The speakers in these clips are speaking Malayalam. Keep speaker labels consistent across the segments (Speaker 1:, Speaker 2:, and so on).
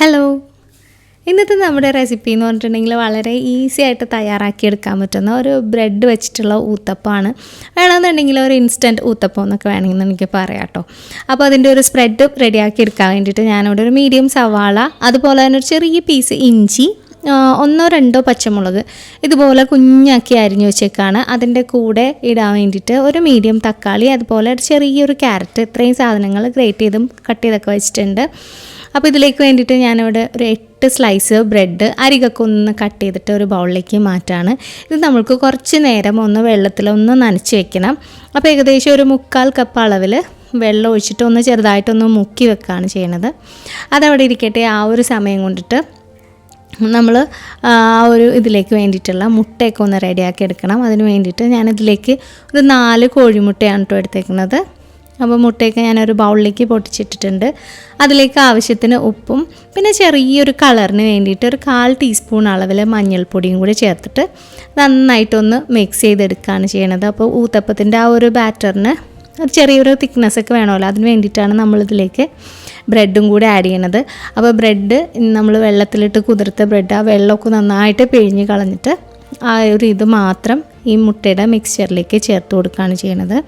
Speaker 1: ഹലോ, ഇന്നത്തെ നമ്മുടെ റെസിപ്പി എന്ന് പറഞ്ഞിട്ടുണ്ടെങ്കിൽ വളരെ ഈസി ആയിട്ട് തയ്യാറാക്കിയെടുക്കാൻ പറ്റുന്ന ഒരു ബ്രെഡ് വെച്ചിട്ടുള്ള ഊത്തപ്പമാണ്. വേണമെന്നുണ്ടെങ്കിൽ ഒരു ഇൻസ്റ്റൻറ്റ് ഊത്തപ്പം എന്നൊക്കെ വേണമെങ്കിൽ എനിക്ക് പറയാം കേട്ടോ. അപ്പോൾ അതിൻ്റെ ഒരു സ്പ്രെഡ് റെഡിയാക്കി എടുക്കാൻ വേണ്ടിയിട്ട് ഞാനിവിടെ ഒരു മീഡിയം സവാള, അതുപോലെ തന്നെ ഒരു ചെറിയ പീസ് ഇഞ്ചി, 1-2 പച്ചമുളക് ഇതുപോലെ കുഞ്ഞാക്കി അരിഞ്ഞു വെച്ചേക്കാണ്. അതിൻ്റെ കൂടെ ഇടാൻ വേണ്ടിയിട്ട് ഒരു മീഡിയം തക്കാളി, അതുപോലെ ഒരു ചെറിയൊരു ക്യാരറ്റ്, ഇത്രയും സാധനങ്ങൾ ഗ്രേറ്റ് ചെയ്തും കട്ട് ചെയ്തൊക്കെ വെച്ചിട്ടുണ്ട്. അപ്പോൾ ഇതിലേക്ക് വേണ്ടിയിട്ട് ഞാനിവിടെ ഒരു 8 സ്ലൈസ് ബ്രെഡ് അരികൊക്കെ ഒന്ന് കട്ട് ചെയ്തിട്ട് ഒരു ബൗളിലേക്ക് മാറ്റാണ്. ഇത് നമ്മൾക്ക് കുറച്ച് നേരം ഒന്ന് വെള്ളത്തിലൊന്ന് നനച്ച് വെക്കണം. അപ്പോൾ ഏകദേശം ഒരു 1/4 കപ്പ് അളവിൽ വെള്ളം ഒഴിച്ചിട്ട് ഒന്ന് ചെറുതായിട്ടൊന്ന് മുക്കി വെക്കുകയാണ് ചെയ്യണത്. അതവിടെ ഇരിക്കട്ടെ. ആ ഒരു സമയം കൊണ്ടിട്ട് നമ്മൾ ആ ഒരു ഇതിലേക്ക് വേണ്ടിയിട്ടുള്ള മുട്ടയൊക്കെ ഒന്ന് റെഡിയാക്കി എടുക്കണം. അതിന് വേണ്ടിയിട്ട് ഞാനിതിലേക്ക് ഒരു 4 കോഴിമുട്ടയാണ് കേട്ടോ എടുത്തേക്കുന്നത്. അപ്പോൾ മുട്ടയൊക്കെ ഞാനൊരു ബൗളിലേക്ക് പൊട്ടിച്ചിട്ടിട്ടുണ്ട്. അതിലേക്ക് ആവശ്യത്തിന് ഉപ്പും പിന്നെ ചെറിയൊരു കളറിന് വേണ്ടിയിട്ട് ഒരു 1/4 ടീസ്പൂൺ അളവിൽ മഞ്ഞൾപ്പൊടിയും കൂടി ചേർത്തിട്ട് നന്നായിട്ടൊന്ന് മിക്സ് ചെയ്തെടുക്കുകയാണ് ചെയ്യണത്. അപ്പോൾ ഊത്തപ്പത്തിൻ്റെ ആ ഒരു ബാറ്ററിന് ചെറിയൊരു തിക്നെസ്സൊക്കെ വേണമല്ലോ, അതിന് വേണ്ടിയിട്ടാണ് നമ്മളിതിലേക്ക് ബ്രെഡും കൂടി ആഡ് ചെയ്യണത്. അപ്പോൾ ബ്രെഡ് നമ്മൾ വെള്ളത്തിലിട്ട് കുതിർത്ത ബ്രെഡ് ആ വെള്ളമൊക്കെ നന്നായിട്ട് പിഴിഞ്ഞ് കളഞ്ഞിട്ട് ആ ഒരു ഇത് മാത്രം ഈ മുട്ടയുടെ മിക്സ്ചറിലേക്ക് ചേർത്ത് കൊടുക്കുകയാണ് ചെയ്യണത്.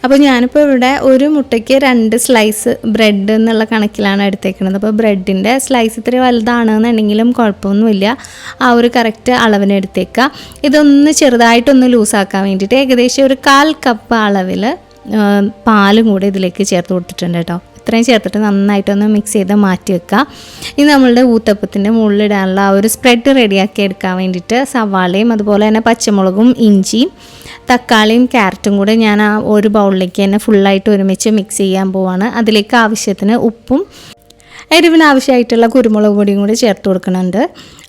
Speaker 1: അപ്പോൾ ഞാനിപ്പോൾ ഇവിടെ ഒരു മുട്ടയ്ക്ക് 2 സ്ലൈസ് ബ്രെഡ് എന്നുള്ള കണക്കിലാണ് എടുത്തേക്കുന്നത്. അപ്പോൾ ബ്രെഡിൻ്റെ സ്ലൈസ് ഇത്തിരി വലുതാണെന്നുണ്ടെങ്കിലും കുഴപ്പമൊന്നുമില്ല, ആ ഒരു കറക്റ്റ് അളവിന് എടുത്തേക്കുക. ഇതൊന്ന് ചെറുതായിട്ടൊന്ന് ലൂസാക്കാൻ വേണ്ടിയിട്ട് ഏകദേശം ഒരു 1/4 കപ്പ് അളവിൽ പാലും കൂടി ഇതിലേക്ക് ചേർത്ത് കൊടുത്തിട്ടുണ്ട് കേട്ടോ. ഇത്രയും ചേർത്തിട്ട് നന്നായിട്ടൊന്ന് മിക്സ് ചെയ്ത് മാറ്റി വെക്കുക. ഇനി നമ്മളുടെ ഊത്തപ്പത്തിൻ്റെ മുകളിലിടാനുള്ള ആ ഒരു സ്പ്രെഡ് റെഡിയാക്കി എടുക്കാൻ വേണ്ടിയിട്ട് സവാളയും അതുപോലെ തന്നെ പച്ചമുളകും ഇഞ്ചിയും തക്കാളിയും ക്യാരറ്റും കൂടെ ഞാൻ ആ ഒരു ബൗളിലേക്ക് തന്നെ ഫുള്ളായിട്ട് ഒരുമിച്ച് മിക്സ് ചെയ്യാൻ പോവാണ്. അതിലേക്ക് ആവശ്യത്തിന് ഉപ്പും എരിവിന് ആവശ്യമായിട്ടുള്ള കുരുമുളക് പൊടിയും കൂടി ചേർത്ത് കൊടുക്കുന്നുണ്ട്.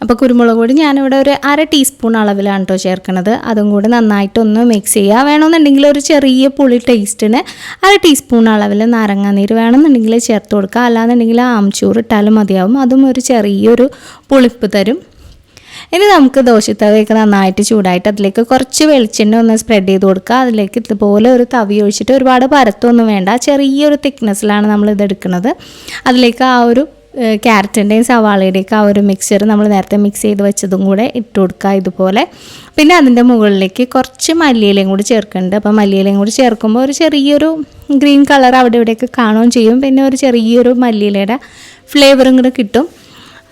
Speaker 1: അപ്പോൾ കുരുമുളക് പൊടി ഞാനിവിടെ ഒരു 1/2 ടീസ്പൂൺ അളവിലാണ് കേട്ടോ ചേർക്കുന്നത്. അതും കൂടി നന്നായിട്ടൊന്ന് മിക്സ് ചെയ്യുക. വേണമെന്നുണ്ടെങ്കിൽ ഒരു ചെറിയ പുളി ടേസ്റ്റിന് 1/2 ടീസ്പൂൺ അളവിൽ നാരങ്ങാനീര് വേണമെന്നുണ്ടെങ്കിൽ ചേർത്ത് കൊടുക്കുക. അല്ലാന്നുണ്ടെങ്കിൽ ആംചൂർ ഇട്ടാലും മതിയാവും, അതും ഒരു ചെറിയൊരു പുളിപ്പ് തരും. ഇനി നമുക്ക് ദോശത്തവയൊക്കെ നന്നായിട്ട് ചൂടായിട്ട് അതിലേക്ക് കുറച്ച് വെളിച്ചെണ്ണ ഒന്ന് സ്പ്രെഡ് ചെയ്ത് കൊടുക്കുക. അതിലേക്ക് ഇതുപോലെ ഒരു തവി ഒഴിച്ചിട്ട് ഒരുപാട് പരത്തൊന്നും വേണ്ട, ചെറിയൊരു തിക്നെസ്സിലാണ് നമ്മളിത് എടുക്കുന്നത്. അതിലേക്ക് ആ ഒരു ക്യാരറ്റിൻ്റെയും സവാളയുടെയൊക്കെ ആ ഒരു മിക്സ്ചർ നമ്മൾ നേരത്തെ മിക്സ് ചെയ്ത് വെച്ചതും കൂടെ ഇട്ട് കൊടുക്കുക ഇതുപോലെ. പിന്നെ അതിൻ്റെ മുകളിലേക്ക് കുറച്ച് മല്ലിയിലയും കൂടി ചേർക്കുന്നുണ്ട്. അപ്പോൾ മല്ലിയിലയും കൂടി ചേർക്കുമ്പോൾ ഒരു ചെറിയൊരു ഗ്രീൻ കളർ അവിടെ ഇവിടെയൊക്കെ കാണുകയും ചെയ്യും. പിന്നെ ഒരു ചെറിയൊരു മല്ലിയിലയുടെ ഫ്ലേവറും കൂടെ കിട്ടും.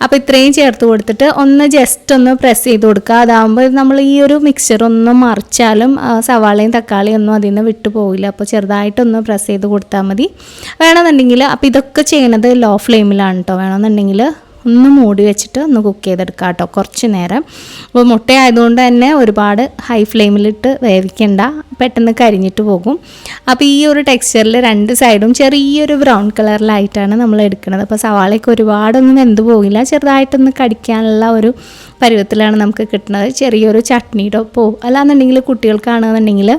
Speaker 1: അപ്പോൾ ഇത്രയും ചേർത്ത് കൊടുത്തിട്ട് ഒന്ന് ജസ്റ്റ് ഒന്ന് പ്രസ് ചെയ്ത് കൊടുക്കുക. അതാകുമ്പോൾ നമ്മൾ ഈ ഒരു മിക്സ്ചർ ഒന്ന് മറിച്ചാലും സവാളയും തക്കാളിയും ഒന്നും അതിൽ നിന്ന് വിട്ടു പോകില്ല. അപ്പോൾ ചെറുതായിട്ടൊന്ന് പ്രസ് ചെയ്ത് കൊടുത്താൽ മതി. വേണമെന്നുണ്ടെങ്കിൽ അപ്പോൾ ഇതൊക്കെ ചെയ്യണത് ലോ ഫ്ലെയിമിലാണ് കേട്ടോ. വേണമെന്നുണ്ടെങ്കിൽ ഒന്ന് മൂടി വെച്ചിട്ട് ഒന്ന് കുക്ക് ചെയ്തെടുക്കുക കേട്ടോ കുറച്ച് നേരം. അപ്പോൾ മുട്ട ആയതുകൊണ്ട് തന്നെ ഒരുപാട് ഹൈ ഫ്ലെയിമിലിട്ട് വേവിക്കണ്ട, പെട്ടെന്ന് കരിഞ്ഞിട്ട് പോകും. അപ്പോൾ ഈ ഒരു ടെക്സ്ചറിൽ 2 സൈഡും ചെറിയൊരു ബ്രൗൺ കളറിലായിട്ടാണ് നമ്മൾ എടുക്കുന്നത്. അപ്പോൾ സവാളയ്ക്ക് ഒരുപാടൊന്നും വെന്ത് പോകില്ല, ചെറുതായിട്ടൊന്ന് കടിക്കാനുള്ള ഒരു പരുവത്തിലാണ് നമുക്ക് കിട്ടുന്നത്. ചെറിയൊരു ചട്നിയുടെ ഒപ്പോ അല്ലാന്നുണ്ടെങ്കിൽ കുട്ടികൾക്കാണെന്നുണ്ടെങ്കിൽ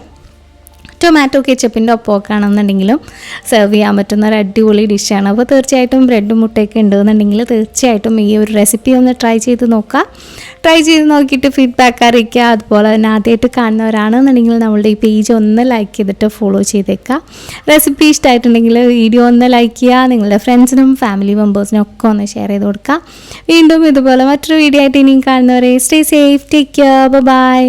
Speaker 1: ടൊമാറ്റോ കെച്ചപ്പിൻ്റെ ഒപ്പമൊക്കെ ആണെന്നുണ്ടെങ്കിലും സെർവ് ചെയ്യാൻ പറ്റുന്ന ഒരു അടിപൊളി ഡിഷാണ്. അപ്പോൾ തീർച്ചയായിട്ടും ബ്രെഡും മുട്ടയൊക്കെ ഉണ്ടെന്നുണ്ടെങ്കിൽ തീർച്ചയായിട്ടും ഈ ഒരു റെസിപ്പി ഒന്ന് ട്രൈ ചെയ്ത് നോക്കുക. ട്രൈ ചെയ്ത് നോക്കിയിട്ട് ഫീഡ്ബാക്ക് അറിയിക്കുക. അതുപോലെ തന്നെ ആദ്യമായിട്ട് കാണുന്നവരാണെന്നുണ്ടെങ്കിൽ നമ്മളുടെ ഈ പേജ് ഒന്ന് ലൈക്ക് ചെയ്തിട്ട് ഫോളോ ചെയ്തേക്കുക. റെസിപ്പി ഇഷ്ടമായിട്ടുണ്ടെങ്കിൽ വീഡിയോ ഒന്ന് ലൈക്ക് ചെയ്യുക. നിങ്ങളുടെ ഫ്രണ്ട്സിനും ഫാമിലി മെമ്പേഴ്സിനും ഒക്കെ ഒന്ന് ഷെയർ ചെയ്ത് കൊടുക്കുക. വീണ്ടും ഇതുപോലെ മറ്റൊരു വീഡിയോ ആയിട്ട് ഇനിയും കാണുന്നവരെ stay safe, take care, by.